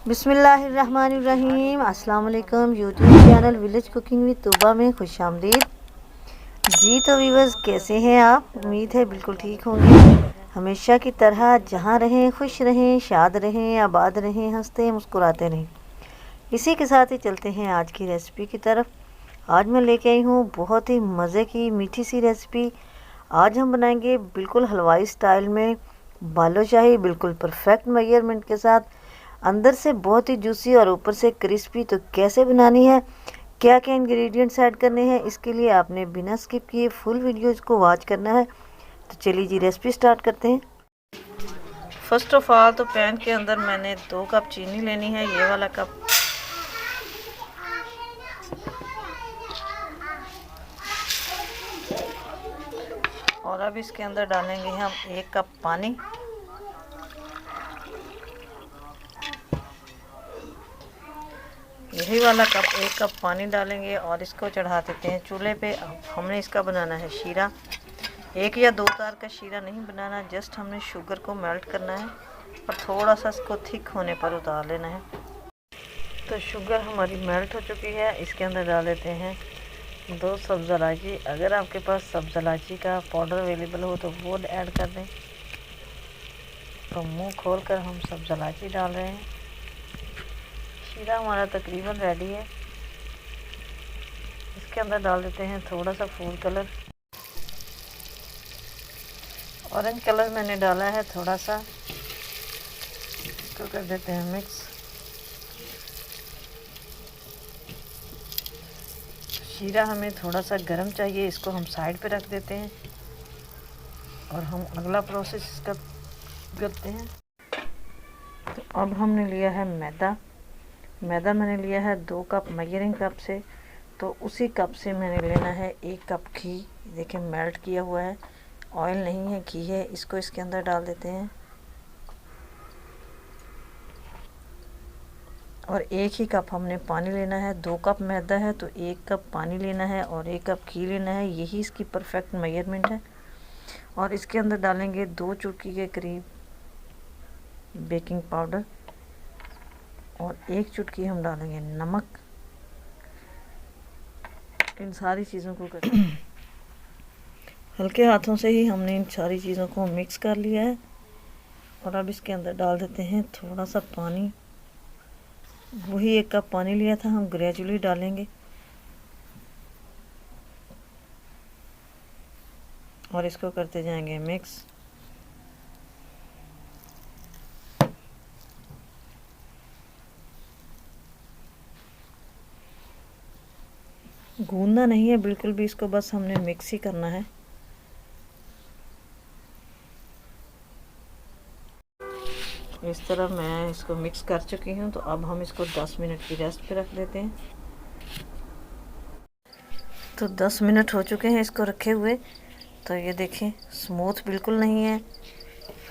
बिस्मिल्लाहिर्रहमानिर्रहीम। अस्सलाम वालेकुम। YouTube channel village cooking with Tooba में खुशामदीद जी। तो व्यूअर्स, कैसे हैं आप? उम्मीद है बिल्कुल ठीक होंगे। हमेशा की तरह जहां रहें खुश रहें, शाद रहें, आबाद रहें, हंसते मुस्कुराते रहें। इसी के साथ ही चलते हैं आज की रेसिपी की तरफ। आज मैं लेके आई हूँ बहुत ही मज़े की मीठी सी रेसिपी। आज हम बनाएंगे बिल्कुल हलवाई स्टाइल में बालूशाही, बिल्कुल परफेक्ट मेजरमेंट के साथ, अंदर से बहुत ही जूसी और ऊपर से क्रिस्पी। तो कैसे बनानी है, क्या क्या इंग्रेडिएंट्स ऐड करने हैं, इसके लिए आपने बिना स्किप किए फुल वीडियोज़ को वॉच करना है। तो चलिए जी, रेसिपी स्टार्ट करते हैं। फर्स्ट ऑफ ऑल तो पैन के अंदर मैंने 2 कप चीनी लेनी है, ये वाला कप। और अब इसके अंदर डालेंगे हम 1 कप पानी। यही वाला कप 1 कप पानी डालेंगे और इसको चढ़ा देते हैं चूल्हे पे। अब हमने इसका बनाना है शीरा। 1 या 2 तार का शीरा नहीं बनाना, जस्ट हमने शुगर को मेल्ट करना है और थोड़ा सा इसको थिक होने पर उतार लेना है। तो शुगर हमारी मेल्ट हो चुकी है। इसके अंदर डाल देते हैं 2 सब्ज़ इलायची। अगर आपके पास सब्ज़ इलायची का पाउडर अवेलेबल हो तो वो ऐड कर दें। तो मुंह खोल कर हम सब्ज़ इलायची डाल रहे हैं। शीरा हमारा तकरीबन रेडी है। इसके अंदर डाल देते हैं थोड़ा सा फूड कलर। ऑरेंज कलर मैंने डाला है थोड़ा सा। इसको कर देते हैं मिक्स। शीरा हमें थोड़ा सा गर्म चाहिए, इसको हम साइड पे रख देते हैं और हम अगला प्रोसेस इसका करते हैं। तो अब हमने लिया है मैदा। मैदा मैंने लिया है 2 कप मेजरिंग कप से। तो उसी कप से मैंने लेना है 1 कप घी। देखिए मेल्ट किया हुआ है, ऑयल नहीं है, घी है। इसको इसके अंदर डाल देते हैं और 1 ही कप हमने पानी लेना है। 2 कप मैदा है तो 1 कप पानी लेना है और 1 कप घी लेना है। यही इसकी परफेक्ट मेजरमेंट है। और इसके अंदर डालेंगे 2 चुटकी के करीब बेकिंग पाउडर और 1 चुटकी हम डालेंगे नमक। इन सारी चीज़ों को हल्के हाथों से ही हमने इन सारी चीज़ों को मिक्स कर लिया है। और अब इसके अंदर डाल देते हैं थोड़ा सा पानी। वही 1 कप पानी लिया था, हम ग्रेजुअली डालेंगे और इसको करते जाएंगे मिक्स। गूंदना नहीं है बिल्कुल भी, इसको बस हमने मिक्स ही करना है। इस तरह मैं इसको मिक्स कर चुकी हूँ। तो अब हम इसको 10 मिनट की रेस्ट पे रख देते हैं। तो 10 मिनट हो चुके हैं इसको रखे हुए। तो ये देखें स्मूथ बिल्कुल नहीं है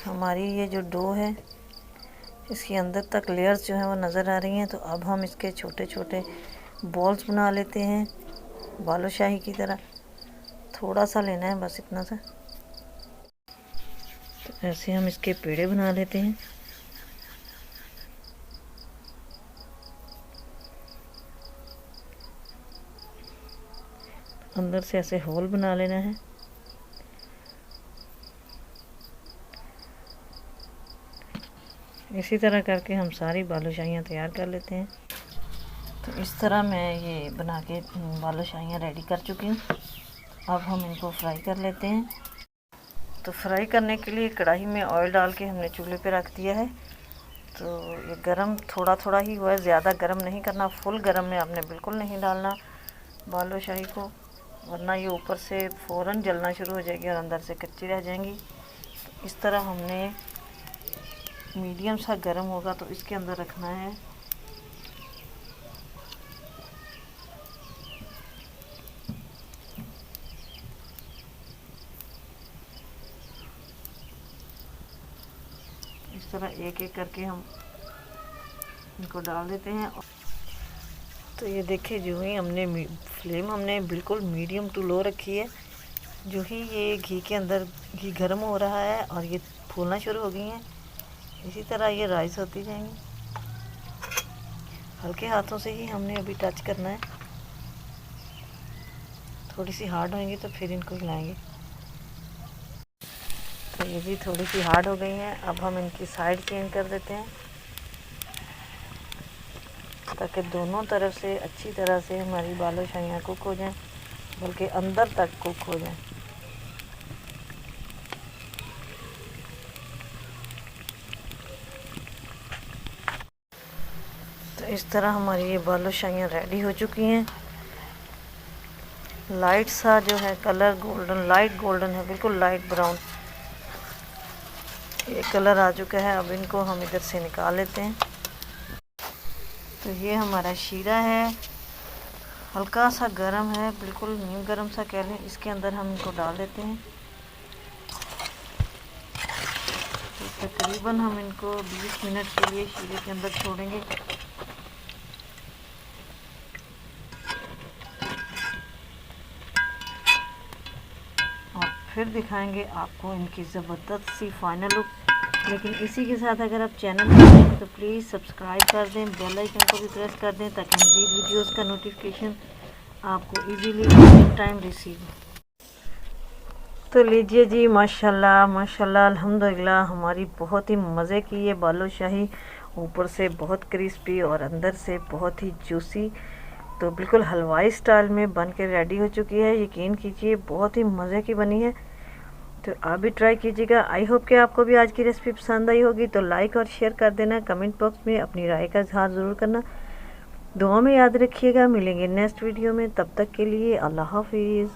हमारी ये जो डो है, इसके अंदर तक लेयर्स जो हैं वो नज़र आ रही हैं। तो अब हम इसके छोटे छोटे बॉल्स बना लेते हैं बालूशाही की तरह। थोड़ा सा लेना है, बस इतना सा। तो ऐसे हम इसके पेड़े बना लेते हैं। अंदर से ऐसे होल बना लेना है। इसी तरह करके हम सारी बालूशाहियाँ तैयार कर लेते हैं। तो इस तरह मैं ये बना के बालूशाहियाँ रेडी कर चुकी हूँ। अब हम इनको फ्राई कर लेते हैं। तो फ्राई करने के लिए कढ़ाई में ऑयल डाल के हमने चूल्हे पे रख दिया है। तो ये गरम थोड़ा थोड़ा ही हुआ है, ज़्यादा गरम नहीं करना। फुल गरम में आपने बिल्कुल नहीं डालना बालूशाही को, वरना ये ऊपर से फ़ौरन जलना शुरू हो जाएगी और अंदर से कच्ची रह जाएंगी। तो इस तरह हमने मीडियम सा गरम होगा तो इसके अंदर रखना है। इस तरह एक एक करके हम इनको डाल देते हैं। तो ये देखिए, जो ही हमने फ्लेम हमने बिल्कुल मीडियम टू लो रखी है। जो ही ये घी के अंदर घी गर्म हो रहा है और ये फूलना शुरू हो गई हैं, इसी तरह ये राइस होती जाएंगी। हल्के हाथों से ही हमने अभी टच करना है, थोड़ी सी हार्ड होंगी तो फिर इनको हिलाएंगे। तो ये भी थोड़ी सी हार्ड हो गई हैं। अब हम इनकी साइड चेंज कर देते हैं ताकि दोनों तरफ से अच्छी तरह से हमारी बालूशाहियाँ कुक हो जाएं, बल्कि अंदर तक कुक हो जाएं। तो इस तरह हमारी ये बालूशाहियाँ रेडी हो चुकी हैं। लाइट सा जो है कलर गोल्डन, लाइट गोल्डन है, बिल्कुल लाइट ब्राउन ये कलर आ चुका है। अब इनको हम इधर से निकाल लेते हैं। तो ये हमारा शीरा है, हल्का सा गरम है, बिल्कुल नीम गरम सा कह लें। इसके अंदर हम इनको डाल देते हैं। तो तकरीबन हम इनको 20 मिनट के लिए शीरे के अंदर छोड़ेंगे। और फिर दिखाएंगे आपको इनकी ज़बरदस्त सी फाइनल लुक। लेकिन इसी के साथ अगर आप चैनल पर नए हैं तो प्लीज़ सब्सक्राइब कर दें, बेल आइकन को भी प्रेस कर दें ताकि मज़ीद वीडियोस का नोटिफिकेशन आपको इजीली टाइम रिसीव हो। तो लीजिए जी, माशाल्लाह माशाल्लाह अल्हम्दुलिल्लाह, हमारी बहुत ही मज़े की ये बालूशाही, ऊपर से बहुत क्रिस्पी और अंदर से बहुत ही जूसी, तो बिल्कुल हलवाई स्टाइल में बन के रेडी हो चुकी है। यकीन कीजिए बहुत ही मज़े की बनी है। तो आप भी ट्राई कीजिएगा। आई होप कि आपको भी आज की रेसिपी पसंद आई होगी। तो लाइक और शेयर कर देना, कमेंट बॉक्स में अपनी राय का इजहार ज़रूर करना। दुआ में याद रखिएगा। मिलेंगे नेक्स्ट वीडियो में, तब तक के लिए अल्लाह हाफिज़।